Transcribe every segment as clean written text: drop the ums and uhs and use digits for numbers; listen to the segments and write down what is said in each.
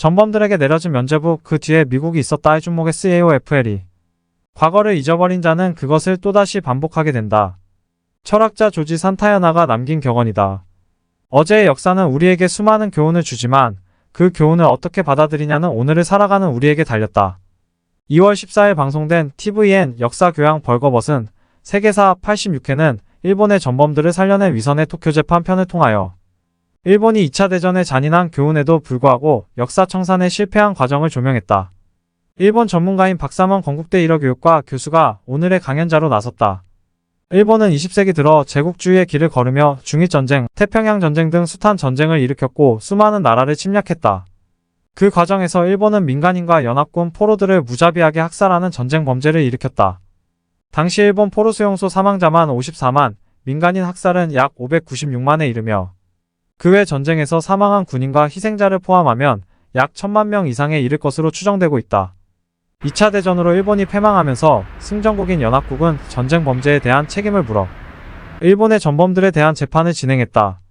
전범들에게 내려진 면죄부 그 뒤에 미국이 있었다 할 준목의 CAOFL이 과거를 잊어버린 자는 그것을 또다시 반복하게 된다. 철학자 조지 산타야나가 남긴 격언이다. 어제의 역사는 우리에게 수많은 교훈을 주지만 그 교훈을 어떻게 받아들이냐는 오늘을 살아가는 우리에게 달렸다. 2월 14일 방송된 TVN 역사교양 벌거벗은 세계사 86회는 일본의 전범들을 살려낸 위선의 도쿄 재판 편을 통하여 일본이 2차 대전의 잔인한 교훈에도 불구하고 역사 청산에 실패한 과정을 조명했다. 일본 전문가인 박삼원 건국대 일어교육과 교수가 오늘의 강연자로 나섰다. 일본은 20세기 들어 제국주의의 길을 걸으며 중일전쟁, 태평양전쟁 등 숱한 전쟁을 일으켰고 수많은 나라를 침략했다. 그 과정에서 일본은 민간인과 연합군 포로들을 무자비하게 학살하는 전쟁 범죄를 일으켰다. 당시 일본 포로 수용소 사망자만 54만, 민간인 학살은 약 596만에 이르며 그 외 전쟁에서 사망한 군인과 희생자를 포함하면 약 1000만 명 이상에 이를 것으로 추정되고 있다. 2차 대전으로 일본이 패망하면서 승전국인 연합국은 전쟁 범죄에 대한 책임을 물어 일본의 전범들에 대한 재판을 진행했다.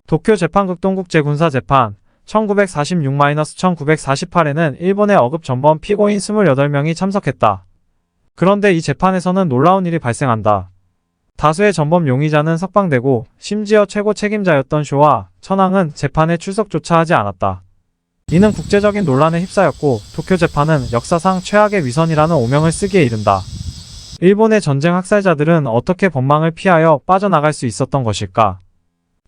도쿄 재판극동국 제 군사재판 1946-1948에는 일본의 어급 전범 피고인 28명이 참석했다. 그런데 이 재판에서는 놀라운 일이 발생한다. 다수의 전범 용의자는 석방되고 심지어 최고 책임자였던 쇼와 천황은 재판에 출석조차 하지 않았다. 이는 국제적인 논란에 휩싸였고 도쿄 재판은 역사상 최악의 위선이라는 오명을 쓰기에 이른다. 일본의 전쟁 학살자들은 어떻게 법망을 피하여 빠져나갈 수 있었던 것일까?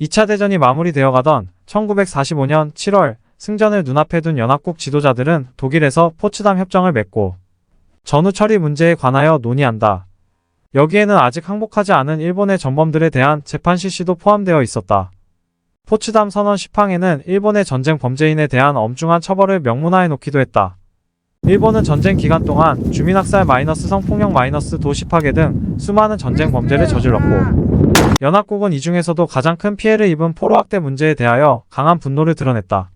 2차 대전이 마무리되어 가던 1945년 7월 승전을 눈앞에 둔 연합국 지도자들은 독일에서 포츠담 협정을 맺고 전후 처리 문제에 관하여 논의한다. 여기에는 아직 항복하지 않은 일본의 전범들에 대한 재판 실시도 포함되어 있었다. 포츠담 선언 10항에는 일본의 전쟁 범죄인에 대한 엄중한 처벌을 명문화해 놓기도 했다. 일본은 전쟁 기간 동안 주민학살 성폭력 도시파괴 등 수많은 전쟁 범죄를 저질렀고 연합국은 이 중에서도 가장 큰 피해를 입은 포로학대 문제에 대하여 강한 분노를 드러냈다.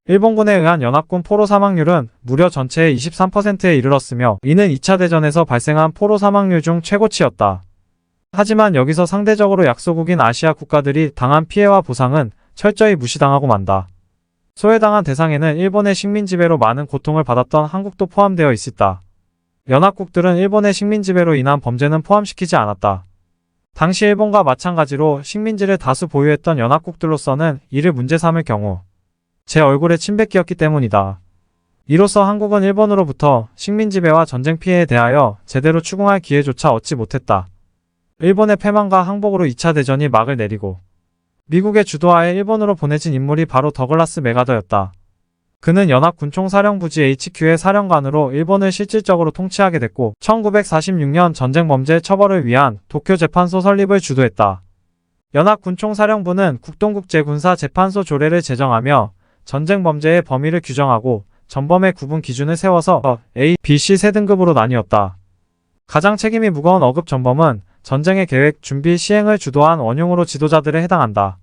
일본군에 의한 연합군 포로 사망률은 무려 전체의 23%에 이르렀으며 이는 2차 대전에서 발생한 포로 사망률 중 최고치였다. 하지만 여기서 상대적으로 약소국인 아시아 국가들이 당한 피해와 보상은 철저히 무시당하고 만다. 소외당한 대상에는 일본의 식민지배로 많은 고통을 받았던 한국도 포함되어 있었다. 연합국들은 일본의 식민지배로 인한 범죄는 포함시키지 않았다. 당시 일본과 마찬가지로 식민지를 다수 보유했던 연합국들로서는 이를 문제 삼을 경우 제 얼굴에 침 뱉기였기 때문이다. 이로써 한국은 일본으로부터 식민지배와 전쟁 피해에 대하여 제대로 추궁할 기회조차 얻지 못했다. 일본의 패망과 항복으로 2차 대전이 막을 내리고 미국의 주도하에 일본으로 보내진 인물이 바로 더글라스 맥아더였다. 그는 연합군총사령부지 HQ의 사령관으로 일본을 실질적으로 통치하게 됐고 1946년 전쟁 범죄 처벌을 위한 도쿄 재판소 설립을 주도했다. 연합군총사령부는 국동국 제 군사재판소 조례를 제정하며 전쟁 범죄의 범위를 규정하고 전범의 구분 기준을 세워서 A, B, C 세 등급으로 나뉘었다. 가장 책임이 무거운 어급 전범은 전쟁의 계획, 준비, 시행을 주도한 원흉으로 지도자들에 해당한다.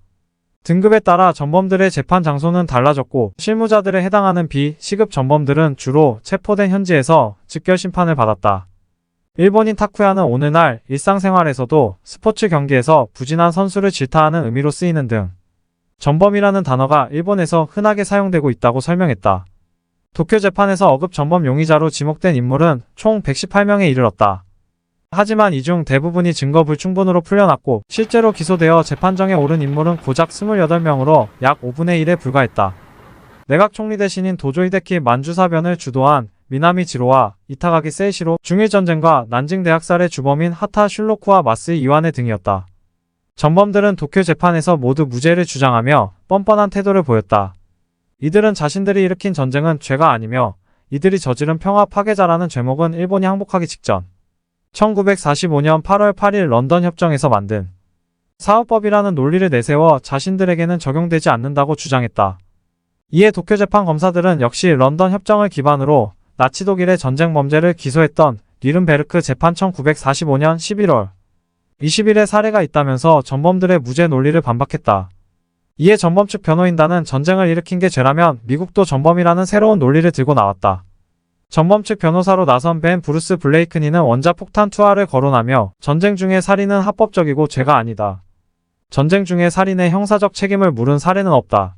등급에 따라 전범들의 재판 장소는 달라졌고 실무자들에 해당하는 B, C급 전범들은 주로 체포된 현지에서 즉결 심판을 받았다. 일본인 타쿠야는 오늘날 일상생활에서도 스포츠 경기에서 부진한 선수를 질타하는 의미로 쓰이는 등 전범이라는 단어가 일본에서 흔하게 사용되고 있다고 설명했다. 도쿄 재판에서 어급 전범 용의자로 지목된 인물은 총 118명에 이르렀다. 하지만 이 중 대부분이 증거 불충분으로 풀려났고 실제로 기소되어 재판정에 오른 인물은 고작 28명으로 약 5분의 1에 불과했다. 내각 총리 대신인 도조 히데키 만주사변을 주도한 미나미 지로와 이타가기 세이시로, 중일전쟁과 난징 대학살의 주범인 하타 슐로쿠와 마스이 이와네 등이었다. 전범들은 도쿄 재판에서 모두 무죄를 주장하며 뻔뻔한 태도를 보였다. 이들은 자신들이 일으킨 전쟁은 죄가 아니며 이들이 저지른 평화 파괴자라는 죄목은 일본이 항복하기 직전 1945년 8월 8일 런던 협정에서 만든 사후법이라는 논리를 내세워 자신들에게는 적용되지 않는다고 주장했다. 이에 도쿄 재판 검사들은 역시 런던 협정을 기반으로 나치 독일의 전쟁 범죄를 기소했던 뉘른베르크 재판 1945년 11월 20일에 사례가 있다면서 전범들의 무죄 논리를 반박했다. 이에 전범 측 변호인단은 전쟁을 일으킨 게 죄라면 미국도 전범이라는 새로운 논리를 들고 나왔다. 전범 측 변호사로 나선 벤 브루스 블레이크니는 원자폭탄 투하를 거론하며 전쟁 중의 살인은 합법적이고 죄가 아니다. 전쟁 중의 살인의 형사적 책임을 물은 사례는 없다.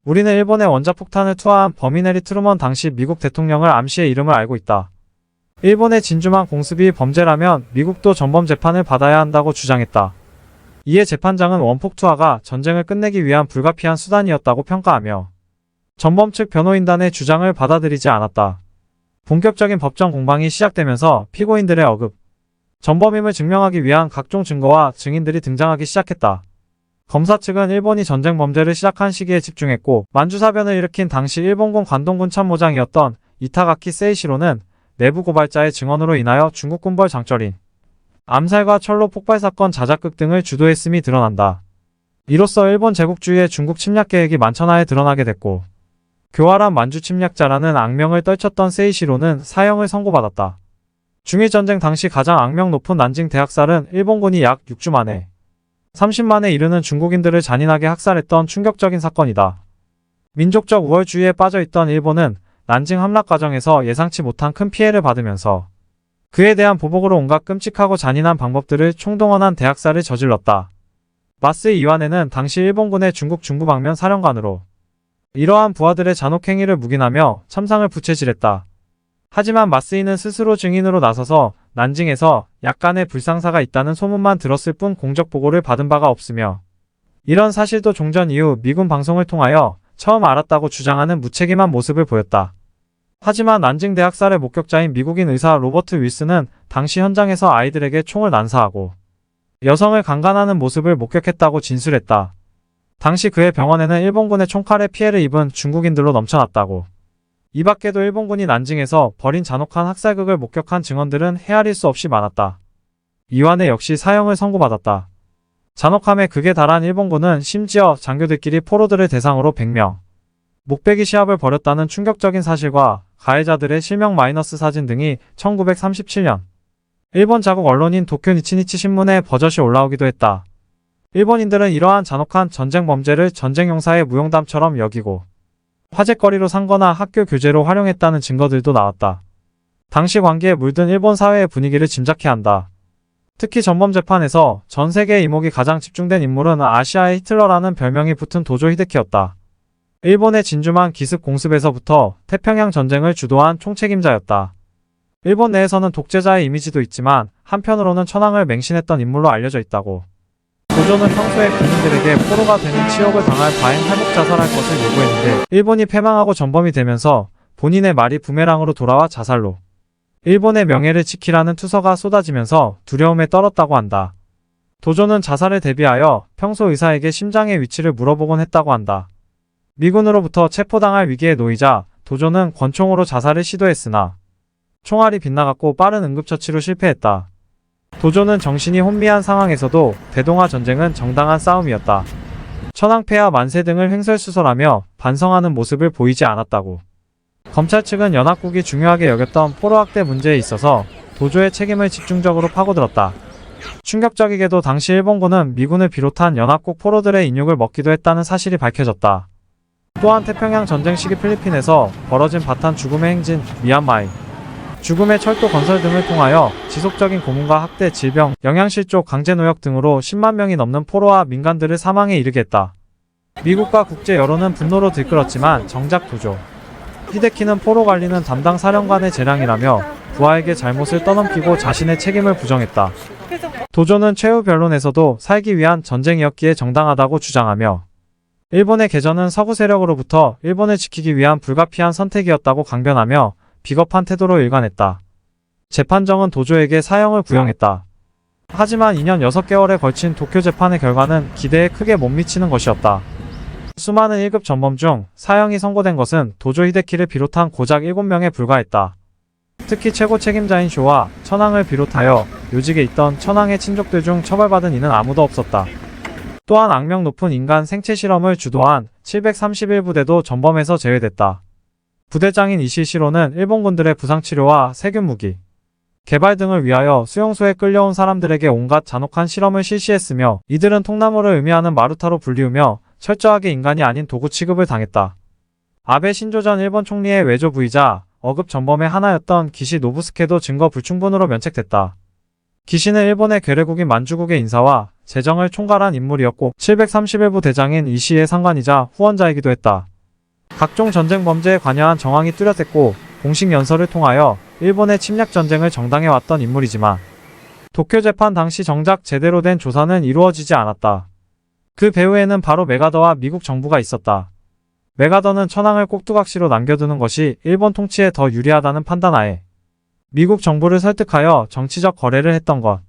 우리는 일본의 원자폭탄을 투하한 버미네리 트루먼 당시 미국 대통령을 암시의 이름을 알고 있다. 일본의 진주만 공습이 범죄라면 미국도 전범 재판을 받아야 한다고 주장했다. 이에 재판장은 원폭 투하가 전쟁을 끝내기 위한 불가피한 수단이었다고 평가하며 전범 측 변호인단의 주장을 받아들이지 않았다. 본격적인 법정 공방이 시작되면서 피고인들의 억압, 전범임을 증명하기 위한 각종 증거와 증인들이 등장하기 시작했다. 검사 측은 일본이 전쟁 범죄를 시작한 시기에 집중했고 만주사변을 일으킨 당시 일본군 관동군 참모장이었던 이타가키 세이시로는 내부 고발자의 증언으로 인하여 중국 군벌 장쩌린, 암살과 철로 폭발 사건 자작극 등을 주도했음이 드러난다. 이로써 일본 제국주의의 중국 침략 계획이 만천하에 드러나게 됐고 교활한 만주 침략자라는 악명을 떨쳤던 세이시로는 사형을 선고받았다. 중일전쟁 당시 가장 악명 높은 난징 대학살은 일본군이 약 6주 만에 30만에 이르는 중국인들을 잔인하게 학살했던 충격적인 사건이다. 민족적 우월주의에 빠져있던 일본은 난징 함락 과정에서 예상치 못한 큰 피해를 받으면서 그에 대한 보복으로 온갖 끔찍하고 잔인한 방법들을 총동원한 대학살을 저질렀다. 마스이 이완해는 당시 일본군의 중국 중부방면 사령관으로 이러한 부하들의 잔혹행위를 묵인하며 참상을 부채질했다. 하지만 마스이는 스스로 증인으로 나서서 난징에서 약간의 불상사가 있다는 소문만 들었을 뿐 공적 보고를 받은 바가 없으며 이런 사실도 종전 이후 미군 방송을 통하여 처음 알았다고 주장하는 무책임한 모습을 보였다. 하지만 난징 대학살의 목격자인 미국인 의사 로버트 윌슨은 당시 현장에서 아이들에게 총을 난사하고 여성을 강간하는 모습을 목격했다고 진술했다. 당시 그의 병원에는 일본군의 총칼에 피해를 입은 중국인들로 넘쳐났다고. 이 밖에도 일본군이 난징에서 벌인 잔혹한 학살극을 목격한 증언들은 헤아릴 수 없이 많았다. 이완해 역시 사형을 선고받았다. 잔혹함에 극에 달한 일본군은 심지어 장교들끼리 포로들을 대상으로 100명 목베기 시합을 벌였다는 충격적인 사실과 가해자들의 실명 마이너스 사진 등이 1937년 일본 자국 언론인 도쿄 니치니치 신문에 버젓이 올라오기도 했다. 일본인들은 이러한 잔혹한 전쟁 범죄를 전쟁 용사의 무용담처럼 여기고 화제거리로 삼거나 학교 교재로 활용했다는 증거들도 나왔다. 당시 관계에 물든 일본 사회의 분위기를 짐작케 한다. 특히 전범 재판에서 전 세계의 이목이 가장 집중된 인물은 아시아의 히틀러라는 별명이 붙은 도조 히데키였다. 일본의 진주만 기습 공습에서부터 태평양 전쟁을 주도한 총책임자였다. 일본 내에서는 독재자의 이미지도 있지만 한편으로는 천황을 맹신했던 인물로 알려져 있다고. 도조는 평소에 국민들에게 포로가 되는 치욕을 당할 과잉 할복 자살할 것을 요구했는데 일본이 패망하고 전범이 되면서 본인의 말이 부메랑으로 돌아와 자살로 일본의 명예를 지키라는 투서가 쏟아지면서 두려움에 떨었다고 한다. 도조는 자살을 대비하여 평소 의사에게 심장의 위치를 물어보곤 했다고 한다. 미군으로부터 체포당할 위기에 놓이자 도조는 권총으로 자살을 시도했으나 총알이 빗나갔고 빠른 응급처치로 실패했다. 도조는 정신이 혼미한 상황에서도 대동아 전쟁은 정당한 싸움이었다. 천황폐하 만세 등을 횡설수설하며 반성하는 모습을 보이지 않았다고. 검찰 측은 연합국이 중요하게 여겼던 포로학대 문제에 있어서 도조의 책임을 집중적으로 파고들었다. 충격적이게도 당시 일본군은 미군을 비롯한 연합국 포로들의 인육을 먹기도 했다는 사실이 밝혀졌다. 또한 태평양 전쟁 시기 필리핀에서 벌어진 바탄 죽음의 행진, 미얀마의 죽음의 철도 건설 등을 통하여 지속적인 고문과 학대, 질병, 영양실조, 강제노역 등으로 10만 명이 넘는 포로와 민간들을 사망에 이르게 했다. 미국과 국제 여론은 분노로 들끓었지만 정작 도조 히데키는 포로 관리는 담당 사령관의 재량이라며 부하에게 잘못을 떠넘기고 자신의 책임을 부정했다. 도조는 최후 변론에서도 살기 위한 전쟁이었기에 정당하다고 주장하며 일본의 개전은 서구 세력으로부터 일본을 지키기 위한 불가피한 선택이었다고 강변하며 비겁한 태도로 일관했다. 재판정은 도조에게 사형을 구형했다. 하지만 2년 6개월에 걸친 도쿄 재판의 결과는 기대에 크게 못 미치는 것이었다. 수많은 1급 전범 중 사형이 선고된 것은 도조 히데키를 비롯한 고작 7명에 불과했다. 특히 최고 책임자인 쇼와 천황을 비롯하여 요직에 있던 천황의 친족들 중 처벌받은 이는 아무도 없었다. 또한 악명 높은 인간 생체 실험을 주도한 731부대도 전범에서 제외됐다. 부대장인 이시시로는 일본군들의 부상치료와 세균 무기 개발 등을 위하여 수용소에 끌려온 사람들에게 온갖 잔혹한 실험을 실시했으며 이들은 통나무를 의미하는 마루타로 불리우며 철저하게 인간이 아닌 도구 취급을 당했다. 아베 신조 전 일본 총리의 외조 부이자 어급 전범의 하나였던 기시 노부스케도 증거 불충분으로 면책됐다. 기시는 일본의 괴뢰국인 만주국의 인사와 재정을 총괄한 인물이었고 731부 대장인 이시의 상관이자 후원자이기도 했다. 각종 전쟁 범죄에 관여한 정황이 뚜렷했고 공식 연설을 통하여 일본의 침략 전쟁을 정당해왔던 인물이지만 도쿄 재판 당시 정작 제대로 된 조사는 이루어지지 않았다. 그 배후에는 바로 메가더와 미국 정부가 있었다. 메가더는 천황을 꼭두각시로 남겨두는 것이 일본 통치에 더 유리하다는 판단하에 미국 정부를 설득하여 정치적 거래를 했던 것.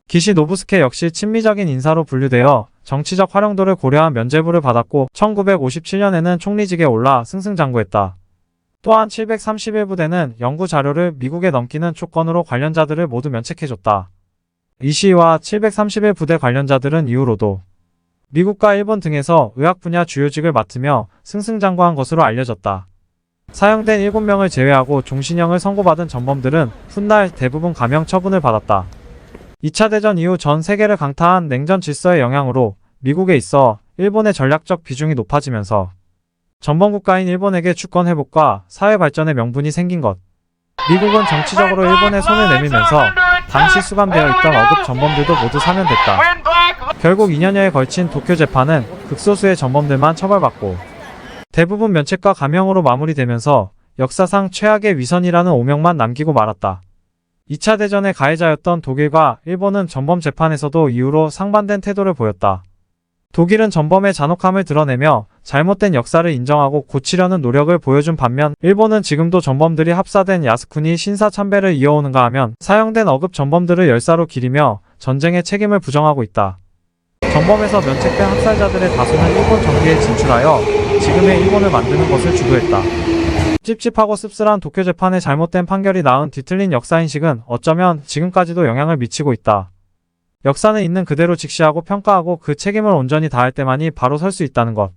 기시 노부스케 역시 친미적인 인사로 분류되어 정치적 활용도를 고려한 면죄부를 받았고 1957년에는 총리직에 올라 승승장구했다. 또한 731부대는 연구 자료를 미국에 넘기는 조건으로 관련자들을 모두 면책해줬다. 이 시위와 731부대 관련자들은 이후로도 미국과 일본 등에서 의학 분야 주요직을 맡으며 승승장구한 것으로 알려졌다. 사형된 7명을 제외하고 종신형을 선고받은 전범들은 훗날 대부분 감형 처분을 받았다. 2차 대전 이후 전 세계를 강타한 냉전 질서의 영향으로 미국에 있어 일본의 전략적 비중이 높아지면서 전범국가인 일본에게 주권 회복과 사회 발전의 명분이 생긴 것. 미국은 정치적으로 일본에 손을 내밀면서 당시 수감되어 있던 어급 전범들도 모두 사면됐다. 결국 2년여에 걸친 도쿄 재판은 극소수의 전범들만 처벌받고 대부분 면책과 감형으로 마무리되면서 역사상 최악의 위선이라는 오명만 남기고 말았다. 2차 대전의 가해자였던 독일과 일본은 전범 재판에서도 이후로 상반된 태도를 보였다. 독일은 전범의 잔혹함을 드러내며 잘못된 역사를 인정하고 고치려는 노력을 보여준 반면 일본은 지금도 전범들이 합사된 야스쿠니 신사 참배를 이어오는가 하면 사형된 어급 전범들을 열사로 기리며 전쟁의 책임을 부정하고 있다. 전범에서 면책된 학살자들의 다수는 일본 정계에 진출하여 지금의 일본을 만드는 것을 주도했다. 찝찝하고 씁쓸한 도쿄 재판의 잘못된 판결이 낳은 뒤틀린 역사인식은 어쩌면 지금까지도 영향을 미치고 있다. 역사는 있는 그대로 직시하고 평가하고 그 책임을 온전히 다할 때만이 바로 설 수 있다는 것.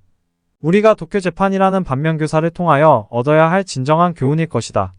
우리가 도쿄 재판이라는 반면교사를 통하여 얻어야 할 진정한 교훈일 것이다.